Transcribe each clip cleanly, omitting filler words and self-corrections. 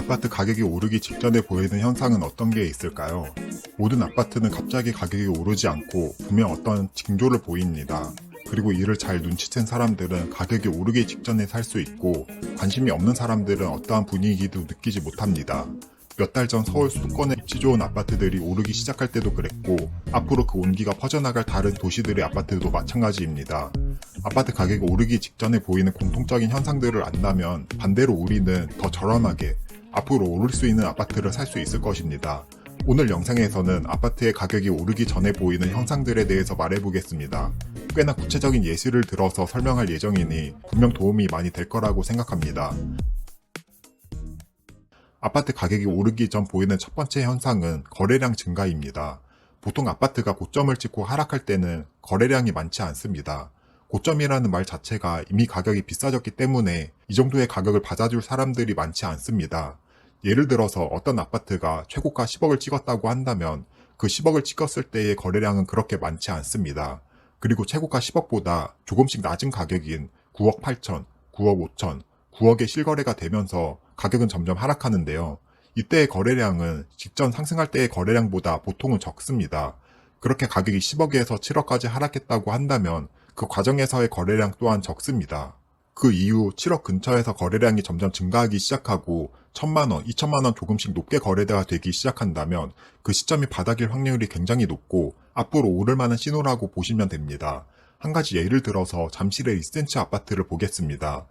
아파트 가격이 오르기 직전에 보이는 현상은 어떤 게 있을까요? 모든 아파트는 갑자기 가격이 오르지 않고 분명 어떤 징조를 보입니다. 그리고 이를 잘 눈치챈 사람들은 가격이 오르기 직전에 살 수 있고 관심이 없는 사람들은 어떠한 분위기도 느끼지 못합니다. 몇 달 전 서울 수도권에 입지 좋은 아파트들이 오르기 시작할 때도 그랬고 앞으로 그 온기가 퍼져나갈 다른 도시들의 아파트도 마찬가지입니다. 아파트 가격이 오르기 직전에 보이는 공통적인 현상들을 안다면 반대로 우리는 더 저렴하게 앞으로 오를 수 있는 아파트를 살 수 있을 것입니다. 오늘 영상에서는 아파트의 가격이 오르기 전에 보이는 현상들에 대해서 말해보겠습니다. 꽤나 구체적인 예시를 들어서 설명할 예정이니 분명 도움이 많이 될 거라고 생각합니다. 아파트 가격이 오르기 전 보이는 첫 번째 현상은 거래량 증가입니다. 보통 아파트가 고점을 찍고 하락할 때는 거래량이 많지 않습니다. 고점이라는 말 자체가 이미 가격이 비싸졌기 때문에 이 정도의 가격을 받아줄 사람들이 많지 않습니다. 예를 들어서 어떤 아파트가 최고가 10억을 찍었다고 한다면 그 10억을 찍었을 때의 거래량은 그렇게 많지 않습니다. 그리고 최고가 10억보다 조금씩 낮은 가격인 9억 8천, 9억 5천, 9억의 실거래가 되면서 가격은 점점 하락하는데요. 이때의 거래량은 직전 상승할 때의 거래량보다 보통은 적습니다. 그렇게 가격이 10억에서 7억까지 하락했다고 한다면 그 과정에서의 거래량 또한 적습니다. 그 이후 7억 근처에서 거래량이 점점 증가하기 시작하고 1000만원, 2000만원 조금씩 높게 거래가 되기 시작한다면 그 시점이 바닥일 확률이 굉장히 높고 앞으로 오를 만한 신호라고 보시면 됩니다. 한 가지 예를 들어서 잠실의 리센츠 아파트를 보겠습니다.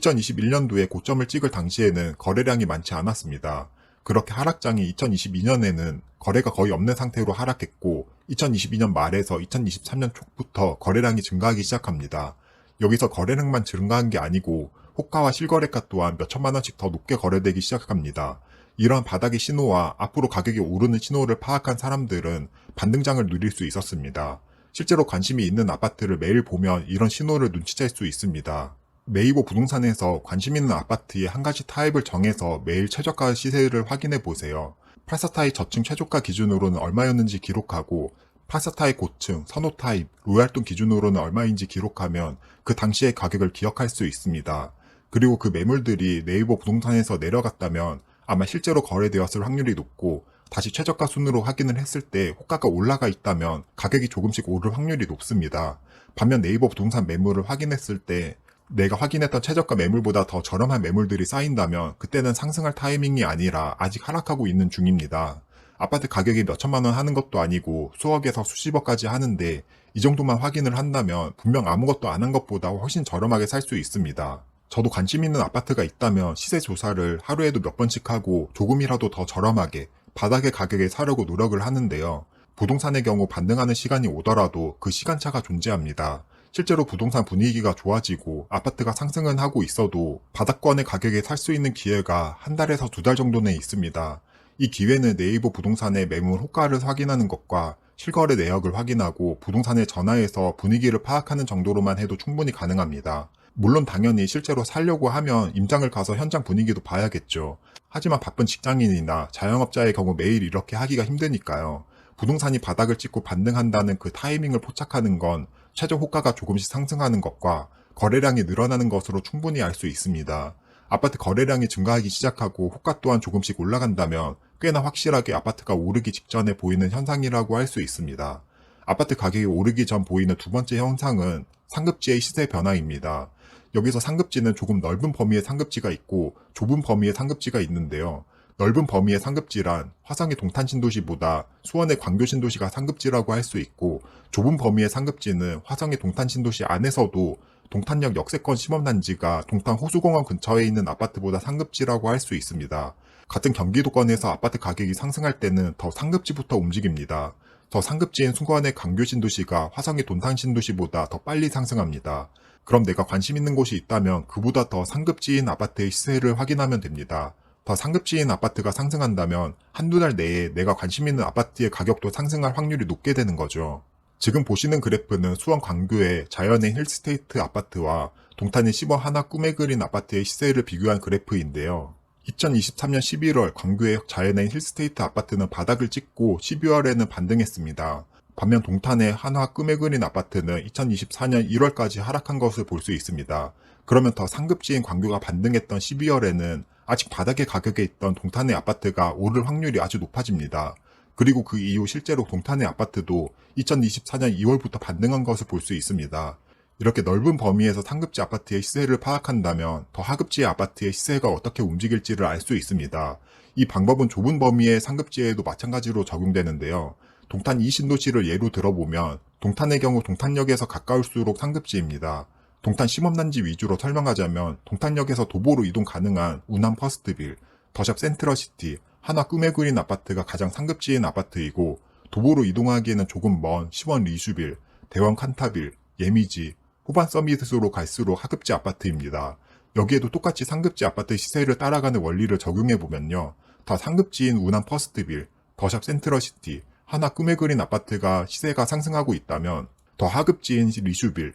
2021년도에 고점을 찍을 당시에는 거래량이 많지 않았습니다. 그렇게 하락장이 2022년에는 거래가 거의 없는 상태로 하락했고 2022년 말에서 2023년 초부터 거래량이 증가하기 시작합니다. 여기서 거래량만 증가한 게 아니고 호가와 실거래가 또한 몇천만 원씩 더 높게 거래되기 시작합니다. 이러한 바닥의 신호와 앞으로 가격이 오르는 신호를 파악한 사람들은 반등장을 누릴 수 있었습니다. 실제로 관심이 있는 아파트를 매일 보면 이런 신호를 눈치챌 수 있습니다. 네이버 부동산에서 관심 있는 아파트의 한 가지 타입을 정해서 매일 최저가 시세를 확인해 보세요. 84타입 저층 최저가 기준으로는 얼마였는지 기록하고 84타입 고층, 선호 타입, 로얄동 기준으로는 얼마인지 기록하면 그 당시의 가격을 기억할 수 있습니다. 그리고 그 매물들이 네이버 부동산에서 내려갔다면 아마 실제로 거래되었을 확률이 높고 다시 최저가 순으로 확인을 했을 때 호가가 올라가 있다면 가격이 조금씩 오를 확률이 높습니다. 반면 네이버 부동산 매물을 확인했을 때 내가 확인했던 최저가 매물보다 더 저렴한 매물들이 쌓인다면 그때는 상승할 타이밍이 아니라 아직 하락하고 있는 중입니다. 아파트 가격이 몇천만 원 하는 것도 아니고 수억에서 수십억까지 하는데 이 정도만 확인을 한다면 분명 아무것도 안 한 것보다 훨씬 저렴하게 살 수 있습니다. 저도 관심 있는 아파트가 있다면 시세 조사를 하루에도 몇 번씩 하고 조금이라도 더 저렴하게 바닥의 가격에 사려고 노력을 하는데요. 부동산의 경우 반등하는 시간이 오더라도 그 시간차가 존재합니다. 실제로 부동산 분위기가 좋아지고 아파트가 상승은 하고 있어도 바닥권의 가격에 살 수 있는 기회가 한 달에서 두 달 정도는 있습니다. 이 기회는 네이버 부동산의 매물 호가를 확인하는 것과 실거래 내역을 확인하고 부동산에 전화해서 분위기를 파악하는 정도로만 해도 충분히 가능합니다. 물론 당연히 실제로 살려고 하면 임장을 가서 현장 분위기도 봐야겠죠. 하지만 바쁜 직장인이나 자영업자의 경우 매일 이렇게 하기가 힘드니까요. 부동산이 바닥을 찍고 반등한다는 그 타이밍을 포착하는 건 최저 호가가 조금씩 상승하는 것과 거래량이 늘어나는 것으로 충분히 알 수 있습니다. 아파트 거래량이 증가하기 시작하고 호가 또한 조금씩 올라간다면 꽤나 확실하게 아파트가 오르기 직전에 보이는 현상이라고 할 수 있습니다. 아파트 가격이 오르기 전 보이는 두 번째 현상은 상급지의 시세 변화입니다. 여기서 상급지는 조금 넓은 범위의 상급지가 있고 좁은 범위의 상급지가 있는데요. 넓은 범위의 상급지란 화성의 동탄신도시보다 수원의 광교신도시가 상급지라고 할 수 있고 좁은 범위의 상급지는 화성의 동탄신도시 안에서도 동탄역 역세권 시범단지가 동탄 호수공원 근처에 있는 아파트보다 상급지라고 할 수 있습니다. 같은 경기도권에서 아파트 가격이 상승할 때는 더 상급지부터 움직입니다. 더 상급지인 수원의 광교신도시가 화성의 동탄신도시보다 더 빨리 상승합니다. 그럼 내가 관심 있는 곳이 있다면 그보다 더 상급지인 아파트의 시세를 확인하면 됩니다. 더 상급지인 아파트가 상승한다면 한두 달 내에 내가 관심 있는 아파트의 가격도 상승할 확률이 높게 되는 거죠. 지금 보시는 그래프는 수원 광교의 자연의 힐스테이트 아파트와 동탄의 시범 하나 꿈에 그린 아파트의 시세를 비교한 그래프인데요. 2023년 11월 광교의 자연의 힐스테이트 아파트는 바닥을 찍고 12월에는 반등했습니다. 반면 동탄의 한화 꿈에 그린 아파트는 2024년 1월까지 하락한 것을 볼 수 있습니다. 그러면 더 상급지인 광교가 반등했던 12월에는 아직 바닥의 가격에 있던 동탄의 아파트가 오를 확률이 아주 높아집니다. 그리고 그 이후 실제로 동탄의 아파트도 2024년 2월부터 반등한 것을 볼 수 있습니다. 이렇게 넓은 범위에서 상급지 아파트의 시세를 파악한다면 더 하급지의 아파트의 시세가 어떻게 움직일지를 알 수 있습니다. 이 방법은 좁은 범위의 상급지에도 마찬가지로 적용되는데요. 동탄 이신도시를 예로 들어보면 동탄의 경우 동탄역에서 가까울수록 상급지입니다. 동탄 심업단지 위주로 설명하자면 동탄역에서 도보로 이동 가능한 운암 퍼스트빌, 더샵 센트럴시티, 한화 꿈의 그린 아파트가 가장 상급지인 아파트이고 도보로 이동하기에는 조금 먼 시원 리슈빌, 대원 칸타빌, 예미지, 호반 서밋으로 갈수록 하급지 아파트입니다. 여기에도 똑같이 상급지 아파트 시세를 따라가는 원리를 적용해보면요. 더 상급지인 운암 퍼스트빌, 더샵 센트럴시티, 한화 꿈의 그린 아파트가 시세가 상승하고 있다면 더 하급지인 리슈빌,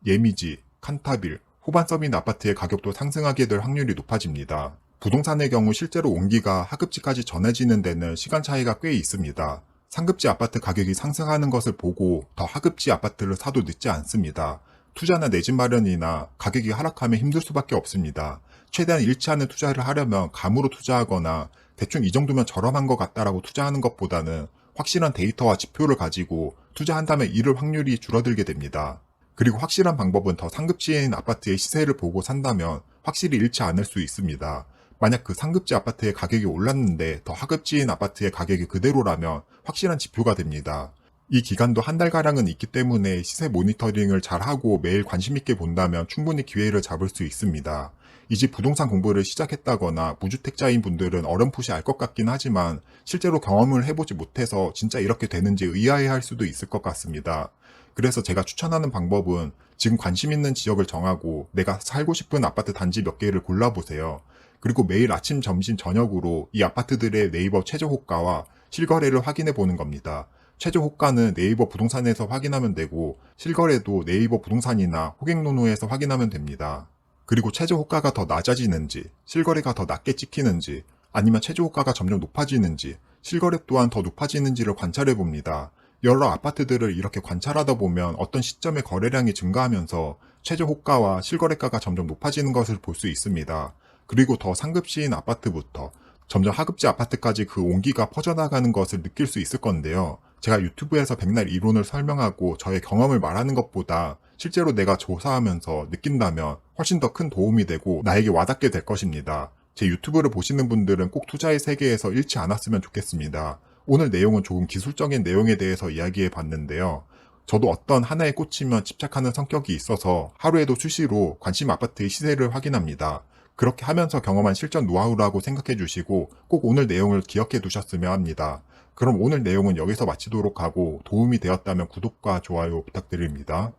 예미지, 칸타빌, 호반 서밋 아파트의 가격도 상승하게 될 확률이 높아집니다. 부동산의 경우 실제로 온기가 하급지까지 전해지는 데는 시간 차이가 꽤 있습니다. 상급지 아파트 가격이 상승하는 것을 보고 더 하급지 아파트를 사도 늦지 않습니다. 투자나 내 집 마련이나 가격이 하락하면 힘들 수밖에 없습니다. 최대한 잃지 않은 투자를 하려면 감으로 투자하거나 대충 이 정도면 저렴한 것 같다라고 투자하는 것보다는 확실한 데이터와 지표를 가지고 투자한다면 잃을 확률이 줄어들게 됩니다. 그리고 확실한 방법은 더 상급지인 아파트의 시세를 보고 산다면 확실히 잃지 않을 수 있습니다. 만약 그 상급지 아파트의 가격이 올랐는데 더 하급지인 아파트의 가격이 그대로라면 확실한 지표가 됩니다. 이 기간도 한 달가량은 있기 때문에 시세 모니터링을 잘하고 매일 관심있게 본다면 충분히 기회를 잡을 수 있습니다. 이제 부동산 공부를 시작했다거나 무주택자인 분들은 어렴풋이 알 것 같긴 하지만 실제로 경험을 해보지 못해서 진짜 이렇게 되는지 의아해할 수도 있을 것 같습니다. 그래서 제가 추천하는 방법은 지금 관심 있는 지역을 정하고 내가 살고 싶은 아파트 단지 몇 개를 골라보세요. 그리고 매일 아침, 점심, 저녁으로 이 아파트들의 네이버 최저 호가와 실거래를 확인해 보는 겁니다. 최저 호가는 네이버 부동산에서 확인하면 되고 실거래도 네이버 부동산이나 호갱노노에서 확인하면 됩니다. 그리고 최저 호가가 더 낮아지는지, 실거래가 더 낮게 찍히는지, 아니면 최저 호가가 점점 높아지는지, 실거래 또한 더 높아지는지를 관찰해 봅니다. 여러 아파트들을 이렇게 관찰하다 보면 어떤 시점에 거래량이 증가하면서 최저 호가와 실거래가가 점점 높아지는 것을 볼 수 있습니다. 그리고 더 상급지인 아파트부터 점점 하급지 아파트까지 그 온기가 퍼져나가는 것을 느낄 수 있을 건데요. 제가 유튜브에서 백날 이론을 설명하고 저의 경험을 말하는 것보다 실제로 내가 조사하면서 느낀다면 훨씬 더 큰 도움이 되고 나에게 와닿게 될 것입니다. 제 유튜브를 보시는 분들은 꼭 투자의 세계에서 잃지 않았으면 좋겠습니다. 오늘 내용은 조금 기술적인 내용에 대해서 이야기해 봤는데요. 저도 어떤 하나에 꽂히면 집착하는 성격이 있어서 하루에도 수시로 관심 아파트의 시세를 확인합니다. 그렇게 하면서 경험한 실전 노하우라고 생각해 주시고 꼭 오늘 내용을 기억해 두셨으면 합니다. 그럼 오늘 내용은 여기서 마치도록 하고 도움이 되었다면 구독과 좋아요 부탁드립니다.